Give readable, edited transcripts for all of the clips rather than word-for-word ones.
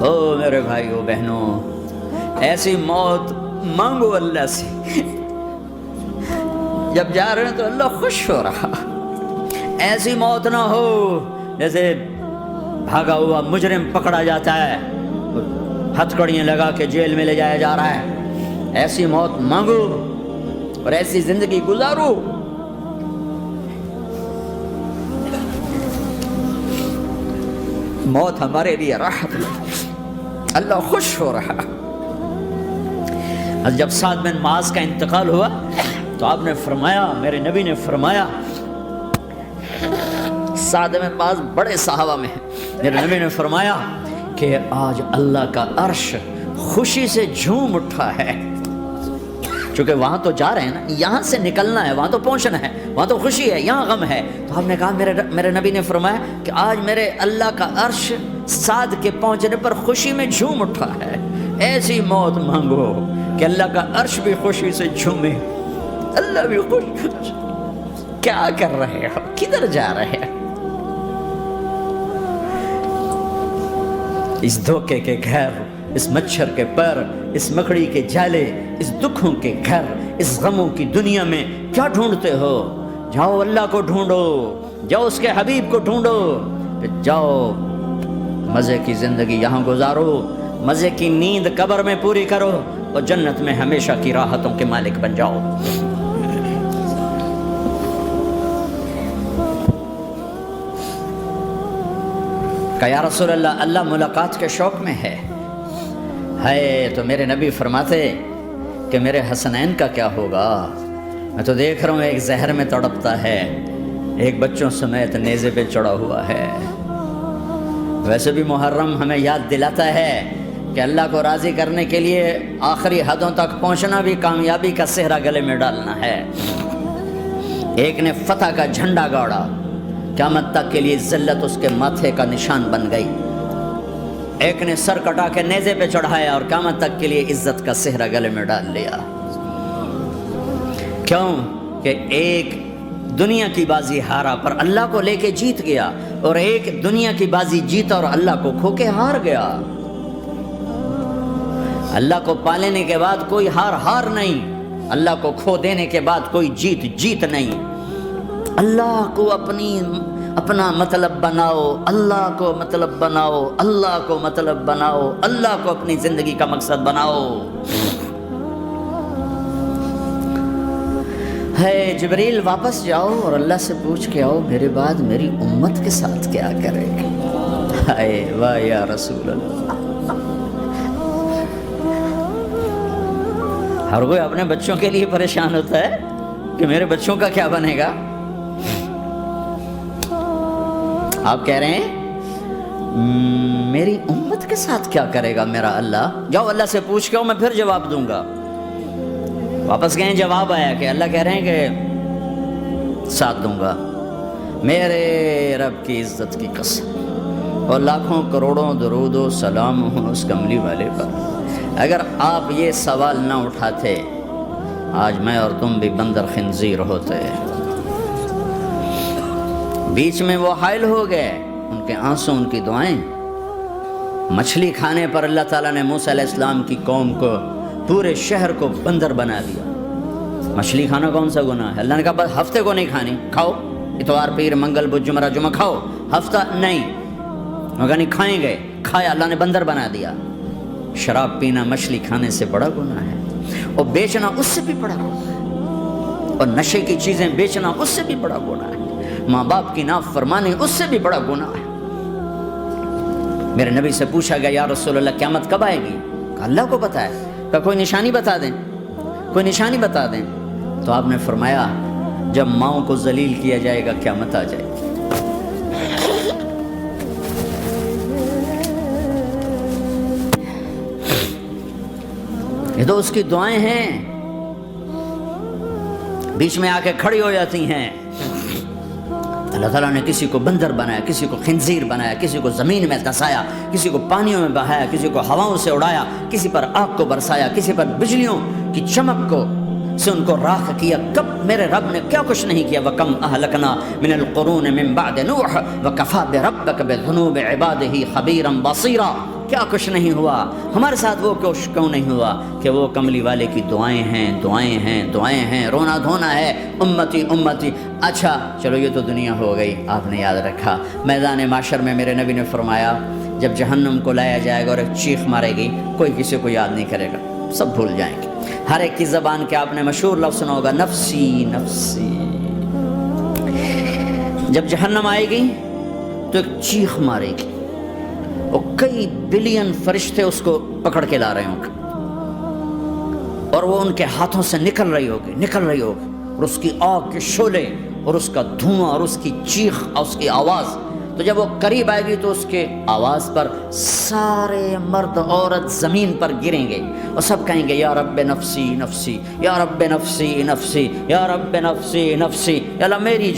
او میرے بھائیو بہنوں، ایسی موت مانگو اللہ سے، جب جا رہے ہیں تو اللہ خوش ہو رہا۔ ایسی موت نہ ہو جیسے بھاگا ہوا مجرم پکڑا جاتا ہے، ہتھکڑیاں لگا کے جیل میں لے جایا جا رہا ہے۔ ایسی موت مانگو اور ایسی زندگی گزارو۔ موت ہمارے لیے راحت ہے، اللہ خوش ہو رہا۔ جب سعد بن معاذ کا انتقال ہوا تو آپ نے فرمایا، میرے نبی نے فرمایا، سعد بن معاذ بڑے صحابہ میں ہیں، میرے نبی نے فرمایا کہ آج اللہ کا عرش خوشی سے جھوم اٹھا ہے، چونکہ وہاں تو جا رہے ہیں نا، یہاں سے نکلنا ہے، وہاں تو پہنچنا ہے، وہاں تو خوشی ہے، یہاں غم ہے۔ تو آپ نے کہا، میرے نبی نے فرمایا کہ آج میرے اللہ کا عرش سعد کے پہنچنے پر خوشی میں جھوم اٹھا ہے۔ ایسی موت مانگو کہ اللہ کا عرش بھی خوشی سے جھومے، اللہ بھی خوش۔ کیا کر رہے ہو؟ کدھر جا رہے ہو؟ اس دھوکے کے گھر، اس مچھر کے پر، اس مکڑی کے جالے، اس دکھوں کے گھر، اس غموں کی دنیا میں کیا ڈھونڈتے ہو؟ جاؤ اللہ کو ڈھونڈو، جاؤ اس کے حبیب کو ڈھونڈو، پھر جاؤ مزے کی زندگی یہاں گزارو، مزے کی نیند قبر میں پوری کرو اور جنت میں ہمیشہ کی راحتوں کے مالک بن جاؤ۔ کہ یا رسول اللہ، اللہ ملاقات کے شوق میں ہے تو میرے نبی فرماتے کہ میرے حسنین کا کیا ہوگا؟ میں تو دیکھ رہا ہوں ایک زہر میں تڑپتا ہے، ایک بچوں سمیت نیزے پہ چڑھا ہوا ہے۔ ویسے بھی محرم ہمیں یاد دلاتا ہے کہ اللہ کو راضی کرنے کے لیے آخری حدوں تک پہنچنا بھی کامیابی کا صحرا گلے میں ڈالنا ہے۔ ایک نے فتح کا جھنڈا گاڑا، قیامت تک کے لیے ذلت اس کے ماتھے کا نشان بن گئی۔ ایک نے سر کٹا کے نیزے پہ چڑھایا اور قیامت تک کے لیے عزت کا صحرا گلے میں ڈال لیا۔ کیوں کہ ایک دنیا کی بازی ہارا پر اللہ کو لے کے جیت گیا، اور ایک دنیا کی بازی جیتا اور اللہ کو کھو کے ہار گیا۔ اللہ کو پا لینے کے بعد کوئی ہار نہیں، اللہ کو کھو دینے کے بعد کوئی جیت نہیں۔ اللہ کو اپنا مطلب بناؤ، اللہ کو مطلب بناؤ، اللہ کو مطلب بناؤ، اللہ کو اپنی زندگی کا مقصد بناؤ۔ ہے جبریل واپس جاؤ اور اللہ سے پوچھ کے آؤ میرے بعد میری امت کے ساتھ کیا کرے گا؟ ہائے واہ یا رسول اللہ۔ ہر کوئی اپنے بچوں کے لیے پریشان ہوتا ہے کہ میرے بچوں کا کیا بنے گا۔ آپ کہہ رہے ہیں میری امت کے ساتھ کیا کرے گا میرا اللہ؟ جاؤ اللہ سے پوچھ کے آؤ، میں پھر جواب دوں گا۔ واپس گئے، جواب آیا کہ اللہ کہہ رہے ہیں کہ ساتھ دوں گا، میرے رب کی عزت کی قسم، اور لاکھوں کروڑوں درود و سلام ہوں اس کملی والے پر۔ اگر آپ یہ سوال نہ اٹھاتے، آج میں اور تم بھی بندر خنزیر ہوتے۔ بیچ میں وہ حائل ہو گئے، ان کے آنسو، ان کی دعائیں۔ مچھلی کھانے پر اللہ تعالیٰ نے موسیٰ علیہ السلام کی قوم کو، پورے شہر کو بندر بنا دیا۔ مچھلی کھانا کون سا گناہ ہے؟ اللہ نے کہا بس ہفتے کو نہیں کھانی، کھاؤ، اتوار پیر منگل بدھ جمعہ جمعہ کھاؤ، ہفتہ نہیں۔ مگر نہیں کھائیں گے، کھایا، اللہ نے بندر بنا دیا۔ شراب پینا مچھلی کھانے سے بڑا گناہ ہے، اور بیچنا اس سے بھی بڑا گناہ ہے، اور نشے کی چیزیں بیچنا اس سے بھی بڑا گناہ ہے، ماں باپ کی نافرمانی اس سے بھی بڑا گناہ ہے۔ میرے نبی سے پوچھا گیا یا رسول اللہ قیامت کب آئے گی؟ کہا اللہ کو پتہ ہے۔ کہا کوئی نشانی بتا دیں، کوئی نشانی بتا دیں۔ تو آپ نے فرمایا جب ماؤں کو ذلیل کیا جائے گا قیامت آ جائے گی۔ یہ تو اس کی دعائیں ہیں، بیچ میں آ کے کھڑی ہو جاتی ہیں۔ اللہ تعالیٰ نے کسی کو بندر بنایا، کسی کو خنزیر بنایا، کسی کو زمین میں دھسایا، کسی کو پانیوں میں بہایا، کسی کو ہواؤں سے اڑایا، کسی پر آگ کو برسایا، کسی پر بجلیوں کی چمک کو سے ان کو راکھ کیا۔ کب میرے رب نے کیا کچھ نہیں کیا۔ وَكَمْ أَهْلَكْنَا مِنَ الْقُرُونِ مِنْ بَعْدِ نُوحٍ وَكَفَى بِرَبِّكَ بِذُنُوبِ عِبَادِهِ خَبِيرًا بَصِيرًا۔ کیا کچھ نہیں ہوا، ہمارے ساتھ وہ کچھ کیوں نہیں ہوا کہ وہ کملی والے کی دعائیں ہیں، دعائیں ہیں، دعائیں ہیں، رونا دھونا ہے، امتی امتی۔ اچھا چلو یہ تو دنیا ہو گئی، آپ نے یاد رکھا میدان معاشر میں میرے نبی نے فرمایا جب جہنم کو لایا جائے گا اور ایک چیخ مارے گی، کوئی کسی کو یاد نہیں کرے گا، سب بھول جائیں گے۔ ہر ایک کی زبان کے آپ نے مشہور لفظ سنا ہوگا، نفسی نفسی۔ جب جہنم آئے گی تو ایک چیخ مارے گی اور کئی بلین فرشتے اس کو پکڑ کے لا رہے ہوں گے اور وہ ان کے ہاتھوں سے نکل رہی ہوگی اور اس کی آگ کے شعلے اور اس کا دھواں اور اس کی چیخ اور اس کی آواز، تو جب وہ قریب آئے گی تو اس کے آواز پر سارے مرد عورت زمین پر گریں گے اور سب کہیں گے یا رب نفسی نفسی، یا رب نفسی نفسی، یا رب نفسی نفسی، یا اللہ میری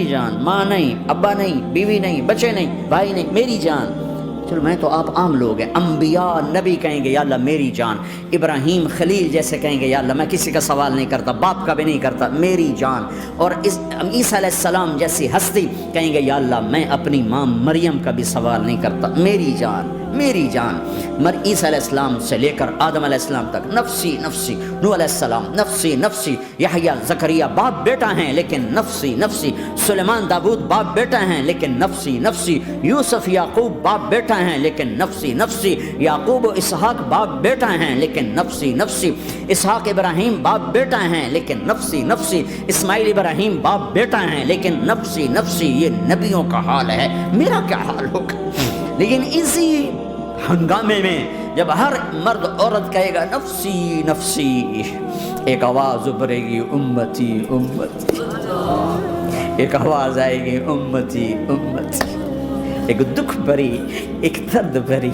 جان، ماں نہیں، ابا نہیں، بیوی نہیں، بچے نہیں، بھائی نہیں، میری جان۔ چلو میں تو آپ عام لوگ ہیں، انبیاء نبی کہیں گے یا اللہ میری جان، ابراہیم خلیل جیسے کہیں گے یا اللہ میں کسی کا سوال نہیں کرتا، باپ کا بھی نہیں کرتا، میری جان۔ اور عیسیٰ علیہ السلام جیسی ہستی کہیں گے یا اللہ میں اپنی ماں مریم کا بھی سوال نہیں کرتا، میری جان میری جان۔ عیسیٰ علیہ السلام سے لے کر آدم علیہ السلام تک نفسی نفسی، نوح علیہ السلام نفسی نفسی، یحییٰ زکریا باپ بیٹا ہیں لیکن نفسی نفسی، سلیمان داؤد باپ بیٹا ہیں لیکن نفسی نفسی، یوسف یعقوب باپ بیٹا ہیں لیکن نفسی نفسی، یعقوب و اسحاق باپ بیٹا ہیں لیکن نفسی نفسی، اسحاق ابراہیم باپ بیٹا ہیں لیکن نفسی نفسی، اسماعیل ابراہیم باپ بیٹا ہیں لیکن نفسی نفسی۔ یہ نبیوں کا حال ہے، میرا کیا حال ہوگا؟ لیکن اسی ہنگامے میں جب ہر مرد عورت کہے گا نفسی نفسی، ایک آواز ابھرے گی امتی امتی، ایک آواز آئے گی امتی امتی، ایک دکھ بھری ایک درد بھری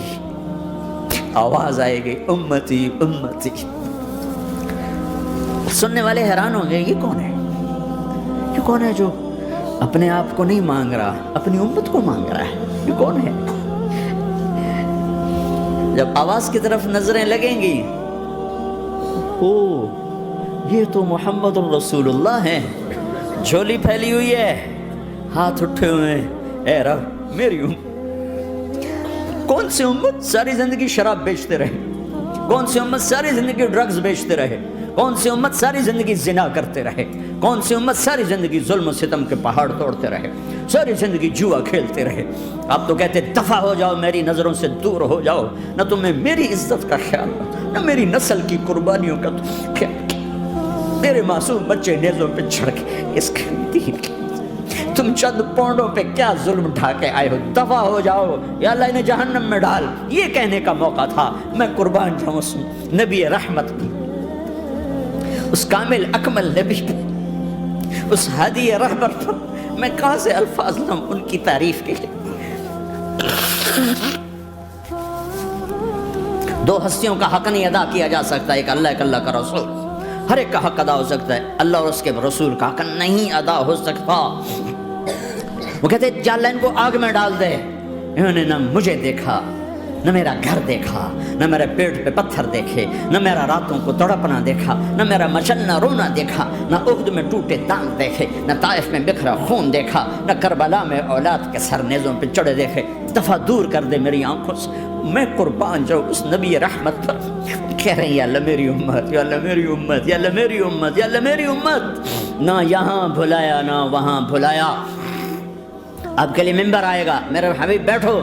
آواز آئے گی امتی امتی۔ سننے والے حیران ہوں گے یہ کون ہے جو اپنے آپ کو نہیں مانگ رہا، اپنی امت کو مانگ رہا ہے، یہ کون ہے؟ جب آواز کی طرف نظریں لگیں گی، او یہ تو محمد الرسول اللہ ہے، جھولی پھیلی ہوئی ہے، ہاتھ اٹھے ہوئے ہیں، اے رب میری امت۔ کون سی امت ساری زندگی شراب بیچتے رہے؟ کون سی امت ساری زندگی ڈرگز بیچتے رہے؟ کون سی امت ساری زندگی زنا کرتے رہے؟ کون سی امت ساری زندگی ظلم و ستم کے پہاڑ توڑتے رہے، ساری زندگی جوا کھیلتے رہے؟ آپ تو کہتے دفع ہو جاؤ، میری نظروں سے دور ہو جاؤ، نہ تمہیں میری عزت کا خیال، نہ میری نسل کی قربانیوں کا خیال، میرے معصوم بچے نیزوں پہ چڑھ کے اس کے دین کی، تم چند پونڈوں پہ کیا ظلم ڈھا کے آئے ہو، دفع ہو جاؤ یا اللہ انہیں جہنم میں ڈال۔ یہ کہنے کا موقع تھا، میں قربان جاؤں اس نبی رحمت پہ، اس کامل اکمل نبی پہ، اس ہادی رہبر پر میں کہاں سے الفاظ لوں ان کی تعریف کے لیے۔ دو ہستیوں کا حق نہیں ادا کیا جا سکتا، ایک اللہ کا رسول، ہر ایک کا حق ادا ہو سکتا ہے، اللہ اور اس کے رسول کا حق نہیں ادا ہو سکتا۔ وہ کہتے جا اللہ ان کو آگ میں ڈال دے، انہوں نے نہ مجھے دیکھا، نہ میرا گھر دیکھا، نہ میرے پیٹ پہ پتھر دیکھے، نہ میرا راتوں کو تڑپنا دیکھا، نہ میرا مچلنا رونا دیکھا، نہ احد میں ٹوٹے دانت دیکھے، نہ طائف میں بکھرا خون دیکھا، نہ کربلا میں اولاد کے سر نیزوں پہ چڑھے دیکھے۔ دفعہ دور کر دے میری آنکھوں سے، میں قربان جاؤں اس نبی رحمت پر۔ کہہ رہے ہیں یا اللہ میری امت، یا اللہ میری امت، یا اللہ میری امت، یا اللہ میری امت، نہ یہاں بھلایا نہ وہاں بھلایا۔ آپ کے لیے ممبر آئے گا، میرے حبیب بیٹھو،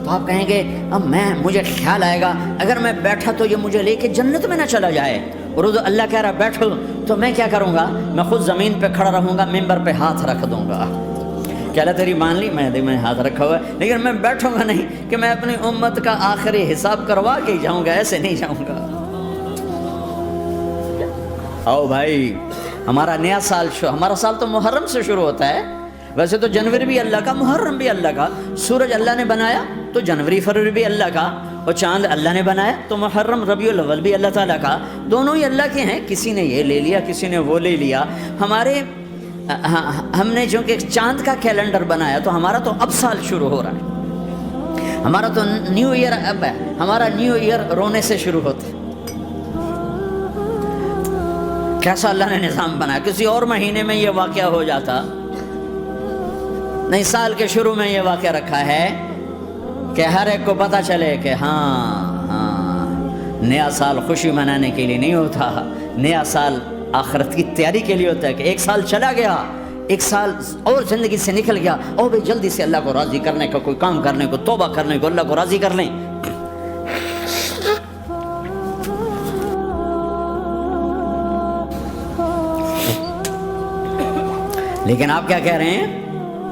تو آپ کہیں گے اب مجھے خیال آئے گا اگر میں بیٹھا تو یہ مجھے لے کے جنت میں نہ چلا جائے، اور اللہ کہہ رہا بیٹھو، تو میں کیا کروں گا؟ میں خود زمین پہ کھڑا رہوں گا، ممبر پہ ہاتھ رکھ دوں گا، کیا اللہ تیری مان لی؟ میں ہاتھ رکھا ہوا ہے، لیکن میں بیٹھوں گا نہیں کہ میں اپنی امت کا آخری حساب کروا کے جاؤں گا، ایسے نہیں جاؤں گا۔ آؤ بھائی، ہمارا نیا سال ہمارا سال تو محرم سے شروع ہوتا ہے، ویسے تو جنوری بھی اللہ کا، محرم بھی اللہ کا، سورج اللہ نے بنایا تو جنوری فروری بھی اللہ کا، اور چاند اللہ نے بنایا تو محرم ربیع الاول بھی اللہ تعالیٰ کا، دونوں ہی اللہ کے ہیں، کسی نے یہ لے لیا کسی نے وہ لے لیا۔ ہم نے چونکہ چاند کا کیلنڈر بنایا تو ہمارا تو اب سال شروع ہو رہا ہے، ہمارا تو نیو ایئر اب ہے، ہمارا نیو ایئر رونے سے شروع ہوتا ہے۔ کیسا اللہ نے نظام بنایا، کسی اور مہینے میں یہ واقعہ ہو جاتا، نہیں، سال کے شروع میں یہ واقعہ رکھا ہے کہ ہر ایک کو پتہ چلے کہ ہاں نیا سال خوشی منانے کے لیے نہیں ہوتا، نیا سال آخرت کی تیاری کے لیے ہوتا ہے کہ ایک سال چلا گیا، ایک سال اور زندگی سے نکل گیا، اور بھی جلدی سے اللہ کو راضی کرنے کا کوئی کام کرنے کو، توبہ کرنے کو، اللہ کو راضی کر لیں۔ لیکن آپ کیا کہہ رہے ہیں؟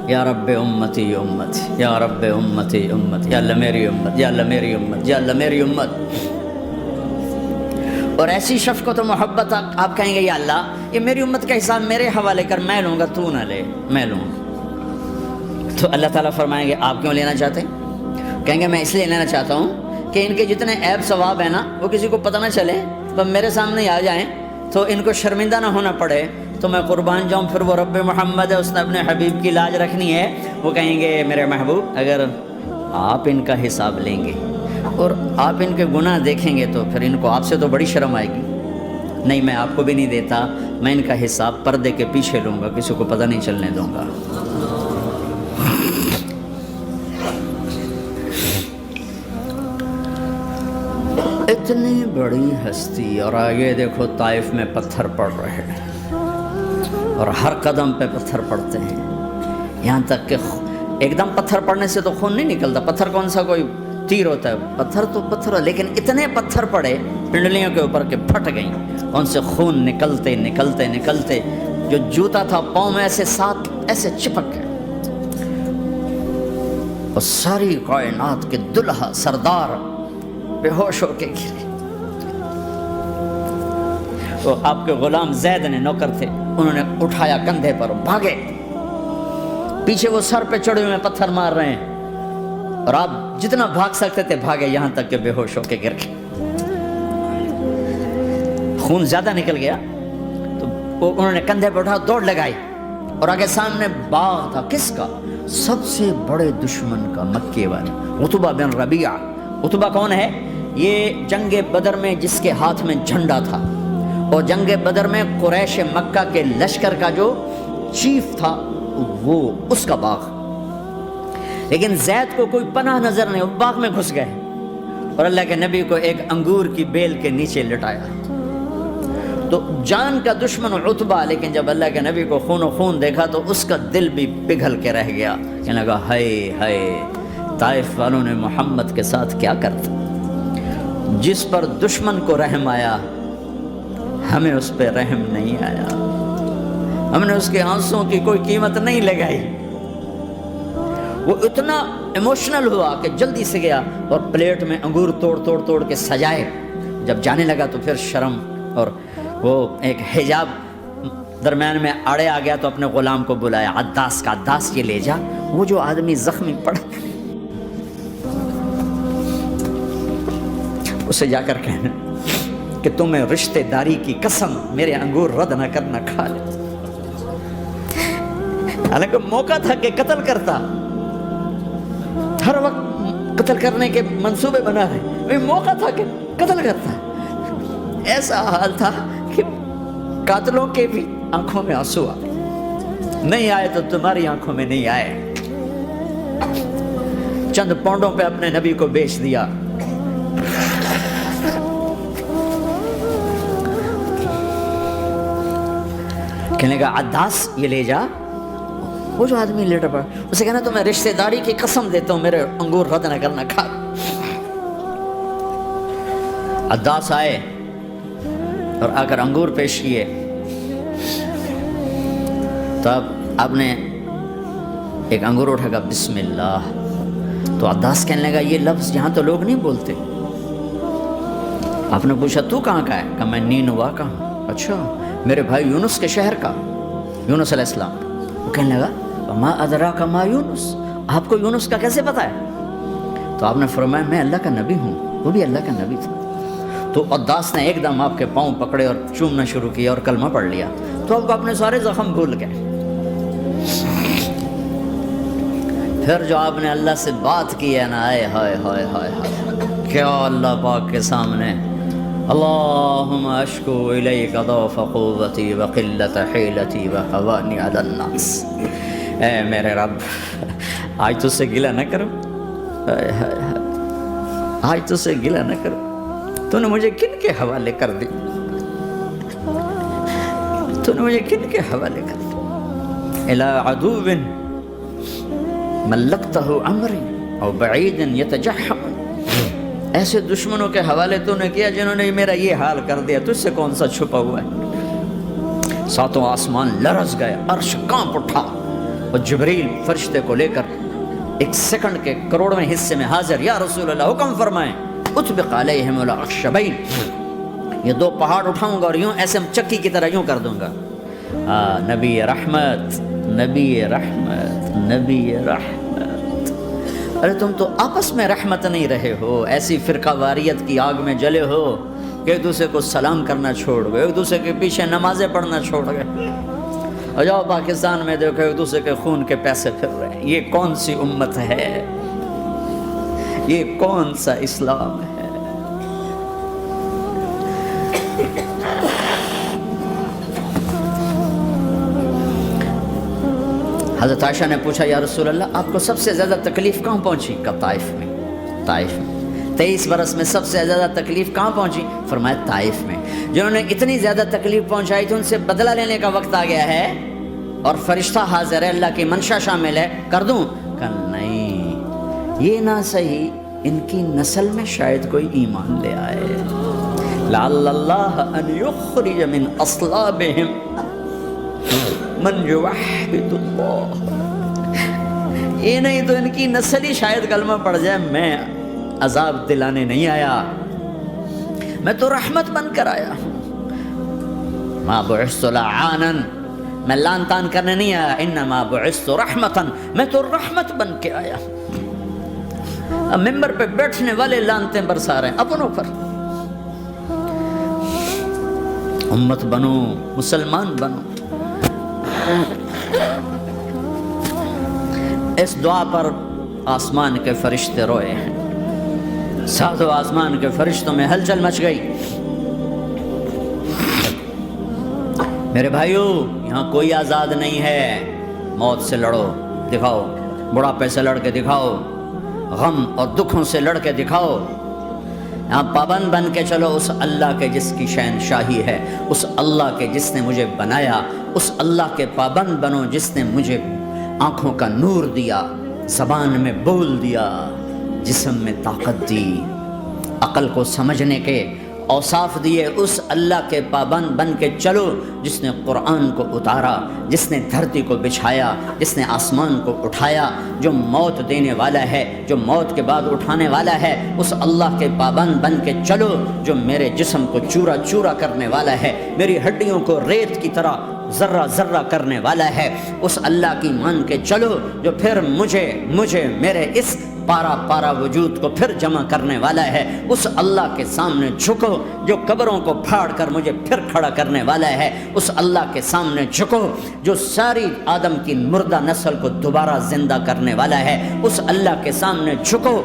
یا رب امتی امتی، یا رب امتی امتی، یا اللہ میری امت، یا اللہ میری امت، یا اللہ میری امت۔ اور ایسی شفقت و محبت آپ کہیں گے یا اللہ یہ میری امت کا حساب میرے حوالے کر، میں لوں گا، تو نہ لے، میں لوں گا۔ تو اللہ تعالیٰ فرمائیں گے آپ کیوں لینا چاہتے ہیں؟ کہیں گے میں اس لیے لینا چاہتا ہوں کہ ان کے جتنے عیب ثواب ہیں نا وہ کسی کو پتہ نہ چلے، تو میرے سامنے آ جائیں تو ان کو شرمندہ نہ ہونا پڑے، تو میں قربان جاؤں۔ پھر وہ رب محمد ہے، اس نے اپنے حبیب کی لاج رکھنی ہے، وہ کہیں گے میرے محبوب اگر آپ ان کا حساب لیں گے اور آپ ان کے گناہ دیکھیں گے تو پھر ان کو آپ سے تو بڑی شرم آئے گی، نہیں میں آپ کو بھی نہیں دیتا، میں ان کا حساب پردے کے پیچھے لوں گا، کسی کو پتہ نہیں چلنے دوں گا۔ اتنی بڑی ہستی، اور آگے دیکھو طائف میں پتھر پڑ رہے ہیں اور ہر قدم پہ پتھر پڑتے ہیں، یہاں تک کہ ایک دم پتھر پڑنے سے تو خون نہیں نکلتا، پتھر کون سا کوئی تیر ہوتا ہے، پتھر تو پتھر، لیکن اتنے پتھر پڑے پنڈلیوں کے اوپر کے پھٹ گئیں، ان سے خون نکلتے نکلتے نکلتے جو جوتا تھا پاؤں میں ایسے ساتھ ایسے چپک گئے، اور ساری کائنات کے دلہا سردار بے ہوش ہو کے گرے۔ وہ آپ کے غلام زید نے نوکر تھے، انہوں نے اٹھایا کندھے پر، بھاگے، پیچھے وہ سر پہ چڑھے ہوئے پتھر مار رہے ہیں، اور آپ جتنا بھاگ سکتے تھے بھاگے، یہاں تک کہ بے ہوش ہو کے گر گئے۔ خون زیادہ نکل گیا تو انہوں نے کندھے پہ اٹھا دوڑ لگائی، اور آگے سامنے باغ تھا، کس کا؟ سب سے بڑے دشمن کا، مکے والے عتبہ بن ربیعہ۔ عتبہ کون ہے؟ یہ جنگ بدر میں جس کے ہاتھ میں جھنڈا تھا، اور جنگ بدر میں قریش مکہ کے لشکر کا جو چیف تھا وہ اس کا باغ۔ لیکن زید کو کوئی پناہ نظر نہیں، وہ باغ میں گھس گئے، اور اللہ کے نبی کو ایک انگور کی بیل کے نیچے لٹایا۔ تو جان کا دشمن عتبہ، لیکن جب اللہ کے نبی کو خون و خون دیکھا تو اس کا دل بھی پگھل کے رہ گیا، کہنے لگا ہائے ہائے طائف والوں نے محمد کے ساتھ کیا کرتا، جس پر دشمن کو رحم آیا ہمیں اس پہ رحم نہیں آیا، ہم نے اس کے آنسوں کی کوئی قیمت نہیں لگائی۔ وہ اتنا ایموشنل ہوا کہ جلدی سے گیا اور پلیٹ میں انگور توڑ کے سجائے، جب جانے لگا تو پھر شرم اور وہ ایک حجاب درمیان میں آڑے آ گیا، تو اپنے غلام کو بلایا، عداس کا، عداس یہ لے جا وہ جو آدمی زخمی پڑا، اسے جا کر کہنا کہ تمہیں رشتہ داری کی قسم میرے انگور رد نہ کرنا، کھا لے۔ حالانکہ موقع تھا کہ قتل کرتا، ہر وقت قتل کرنے کے منصوبے بنا رہے، موقع تھا کہ قتل کرتا۔ ایسا حال تھا کہ قاتلوں کے بھی آنکھوں میں آنسو آ نہیں آئے تو تمہاری آنکھوں میں نہیں آئے۔ چند پونڈوں پہ اپنے نبی کو بیچ دیا۔ کہنے کا عداس یہ لے جا، وہ جو آدمی لیٹا پڑا، اسے کہنا تو میں رشتہ داری کی قسم دیتا ہوں میرے انگور رد نہ کرنا، کھا۔ عداس آئے اور آ کر انگور پیش کیے، تو اب آپ نے ایک انگور اٹھا کر بسم اللہ، تو عداس کہنے لگا یہ لفظ یہاں تو لوگ نہیں بولتے۔ آپ نے پوچھا تو کہاں کا ہے؟ کہا میں نینوا کا ہوں۔ اچھا، میرے بھائی یونس کے شہر کا، یونس علیہ السلام۔ وہ کہنے لگا ما ادراک ما یونس، آپ کو یونس کا کیسے پتا ہے؟ تو آپ نے فرمایا میں اللہ کا نبی ہوں، وہ بھی اللہ کا نبی تھا۔ تو عداس نے ایک دم آپ کے پاؤں پکڑے اور چومنا شروع کیا اور کلمہ پڑھ لیا، تو آپ کو اپنے سارے زخم بھول گئے۔ پھر جو آپ نے اللہ سے بات کی ہے نا، آئے ہائے ہائے ہائے ہائے، کیا اللہ پاک کے سامنے اللہم اشکو الیک ضعف قوتی وقلت حیلتی وہوانی علی الناس، اے میرے رب آج تجھ سے گلہ نہ کروں، آج تو سے گلہ نہ کرو، تو نے مجھے کن کے حوالے کر دی، تو نے مجھے کن کے حوالے کر دی؟ الی عدو ملکتہ عمری او بعید یتجحم، ایسے دشمنوں کے حوالے تو نے کیا جنہوں نے میرا یہ حال کر دیا، تجھ سے کون سا چھپا ہوا ہے؟ ساتوں آسمان لرز گئے، عرش کانپ اٹھا، اور جبریل فرشتے کو لے کر ایک سیکنڈ کے کروڑویں حصے میں حاضر، یا رسول اللہ حکم فرمائیں، اطبق علیہم الاخشبین، یہ دو پہاڑ اٹھاؤں گا اور یوں ایسے چکی کی طرح یوں کر دوں گا۔ نبی رحمت، نبی رحمت، نبی رحمت، ارے تم تو آپس میں رحمت نہیں رہے ہو، ایسی فرقہ واریت کی آگ میں جلے ہو کہ ایک دوسرے کو سلام کرنا چھوڑ گئے، ایک دوسرے کے پیچھے نمازیں پڑھنا چھوڑ گئے، اور جاؤ پاکستان میں دیکھو ایک دوسرے کے خون کے پیسے پھر رہے ہیں۔ یہ کون سی امت ہے؟ یہ کون سا اسلام ہے؟ حضرت عائشہ نے پوچھا یا رسول اللہ آپ کو سب سے زیادہ تکلیف کہاں پہنچی؟ کہ طائف میں، طائف میں 23 برس میں سب سے زیادہ تکلیف کہاں پہنچی؟ فرمایا طائف میں۔ جنہوں نے اتنی زیادہ تکلیف پہنچائی تھی ان سے بدلہ لینے کا وقت آ گیا ہے، اور فرشتہ حاضر ہے، اللہ کی منشا شامل ہے، کر دوں؟ کہ نہیں، یہ نہ صحیح، ان کی نسل میں شاید کوئی ایمان لے آئے، لعل اللہ ان یخرج من اصلابہم من یوحد اللہ، یہ نہیں تو ان کی نسل ہی شاید کلمہ پڑ جائے۔ میں عذاب دلانے نہیں آیا، میں تو رحمت بن کر آیا ہوں۔ ما بعثت لعانا، میں لان تان کرنے نہیں آیا، انما بعثت رحمتا، میں تو رحمت بن کے آیا۔ اب ممبر پہ بیٹھنے والے لانتیں برسا رہے ہیں اپنوں پر۔ امت بنو، مسلمان بنو۔ اس دعا پر آسمان کے فرشتے روئے ہیں، ساتوں آسمان کے فرشتوں میں ہلچل مچ گئی۔ میرے بھائیو، یہاں کوئی آزاد نہیں ہے، موت سے لڑو، دکھاؤ، بڑھاپے سے لڑ کے دکھاؤ، غم اور دکھوں سے لڑ کے دکھاؤ، یہاں پابند بن کے چلو اس اللہ کے جس کی شہنشاہی ہے، اس اللہ کے جس نے مجھے بنایا، اس اللہ کے پابند بنو جس نے مجھے آنکھوں کا نور دیا، زبان میں بول دیا، جسم میں طاقت دی، عقل کو سمجھنے کے اوصاف دیے، اس اللہ کے پابند بن کے چلو جس نے قرآن کو اتارا، جس نے دھرتی کو بچھایا، جس نے آسمان کو اٹھایا، جو موت دینے والا ہے، جو موت کے بعد اٹھانے والا ہے، اس اللہ کے پابند بن کے چلو جو میرے جسم کو چورا چورا کرنے والا ہے، میری ہڈیوں کو ریت کی طرح ذرہ ذرہ کرنے والا ہے، اس اللہ کی مان کے چلو جو پھر مجھے میرے اس پارا پارا وجود کو پھر جمع کرنے والا ہے، اس اللہ کے سامنے جھکو جو قبروں کو پھاڑ کر مجھے پھر کھڑا کرنے والا ہے، اس اللہ کے سامنے جھکو جو ساری آدم کی مردہ نسل کو دوبارہ زندہ کرنے والا ہے، اس اللہ کے سامنے جھکو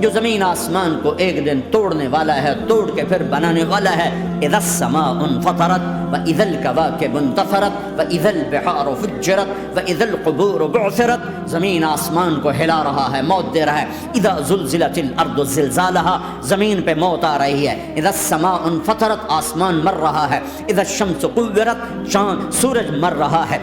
جو زمین آسمان کو ایک دن توڑنے والا ہے، توڑ کے پھر بنانے والا ہے۔ اذا السماء انفطرت واذا الكواكب انتثرت واذا البحار فجرت واذا القبور بعثرت، زمین آسمان کو ہلا رہا ہے، موت دے رہا ہے۔ اذا زلزلت الارض زلزالها، زمین پہ موت آ رہی ہے۔ اذا السماء انفطرت، آسمان مر رہا ہے۔ اذا الشمس قورت، چاند سورج مر رہا ہے۔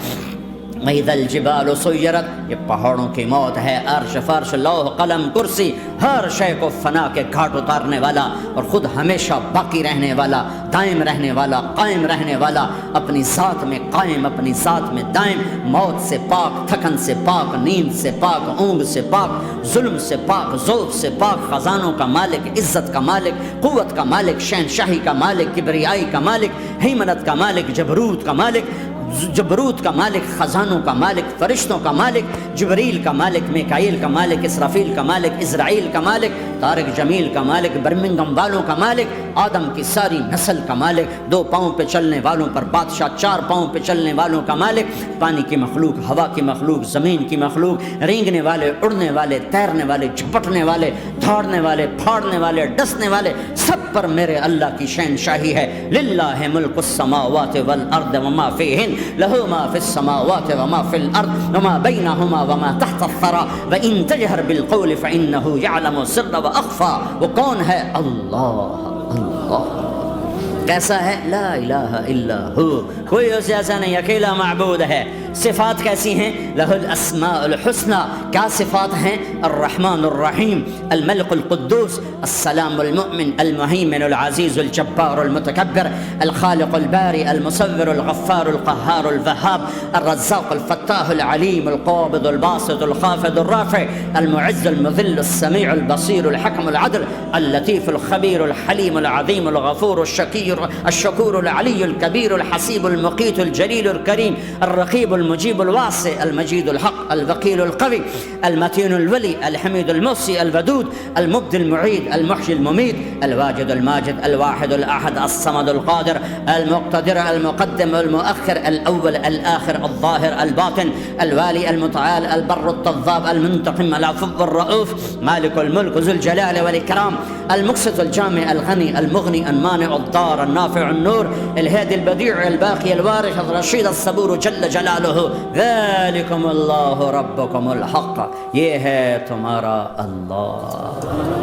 وَإِذَا الْجِبَالُ سُيِّرَتْ، یہ پہاڑوں کی موت ہے۔ عرش فرش لوح قلم کرسی، ہر شے کو فنا کے گھاٹ اتارنے والا اور خود ہمیشہ باقی رہنے والا، دائم رہنے والا، قائم رہنے والا، اپنی ذات میں قائم، اپنی ذات میں دائم، موت سے پاک، تھکن سے پاک، نیند سے پاک، اونگ سے پاک، ظلم سے پاک، ذوق سے پاک، خزانوں کا مالک، عزت کا مالک، قوت کا مالک، شہنشاہی کا مالک، کبریائی کا مالک، ہیمنت کا مالک، جبروت کا مالک، جبروت کا مالک، خزانوں کا مالک، فرشتوں کا مالک، جبریل کا مالک، میکائیل کا مالک، اسرافیل کا مالک، اسرائیل کا مالک، طارق جمیل کا مالک، برمنگم والوں کا مالک، آدم کی ساری نسل کا مالک، 2 پاؤں پہ چلنے والوں پر بادشاہ، 4 پاؤں پہ چلنے والوں کا مالک، پانی کی مخلوق، ہوا کی مخلوق، زمین کی مخلوق، رینگنے والے، اڑنے والے، تیرنے والے، جھپٹنے والے، دوڑنے والے، پھاڑنے والے، ڈسنے والے، سب پر میرے اللہ کی شہنشاہی ہے۔ للہ ملک السماوات والارض وما فیہن، لہ ما فی السماوات وما فی الارض وما بینہما وما تحت الثری وان تجہر بالقول فانہ یعلم السر واخفی۔ وہ کون ہے؟ اللہ۔ اللہ کیسا ہے؟ لا الہ الا ہو، کوئی اسے ایسا نہیں، اکیلا معبود ہے۔ صفات کیسی ہیں؟ لہ الاسماء الحسنی، کیا صفات ہیں؟ الرحمن الرحیم، الملک القدوس، السلام المؤمن، المہیمن العزیز الجبار المتکبر، الخالق الباری المصور الغفار القہار الوہاب، الرزاق الفتاح العلیم القابض الباسط الخافض الرافع، المعز المذل السمیع البصیر الحکم العدل، اللطیف الخبیر الحلیم العظیم الغفور الشکور العلی الکبیر الحسیب المقیت الجلیل الکریم، الرقیب المجیب الواسع، المجید الحق، الوکیل القوی، المتین الولی، الحمید المحصی، الودود، المبدی المعید، المحیی الممیت، الواجد الماجد، الواحد الاحد، الصمد القادر، المقتدر، المقدم المؤخر، الاول الآخر، الظاهر الباطن، الوالي المتعال، البر التواب، المنتقم، العفو الرؤوف، مالك الملك ذو الجلال والإكرام، المقسط الجامع الغني المغني المانع الضار النافع النور، الهادي البديع الباقي الوارث الرشيد الصبور جل جلاله، ذلكم اللہ ربکم الحق، یہ ہے تمہارا اللہ۔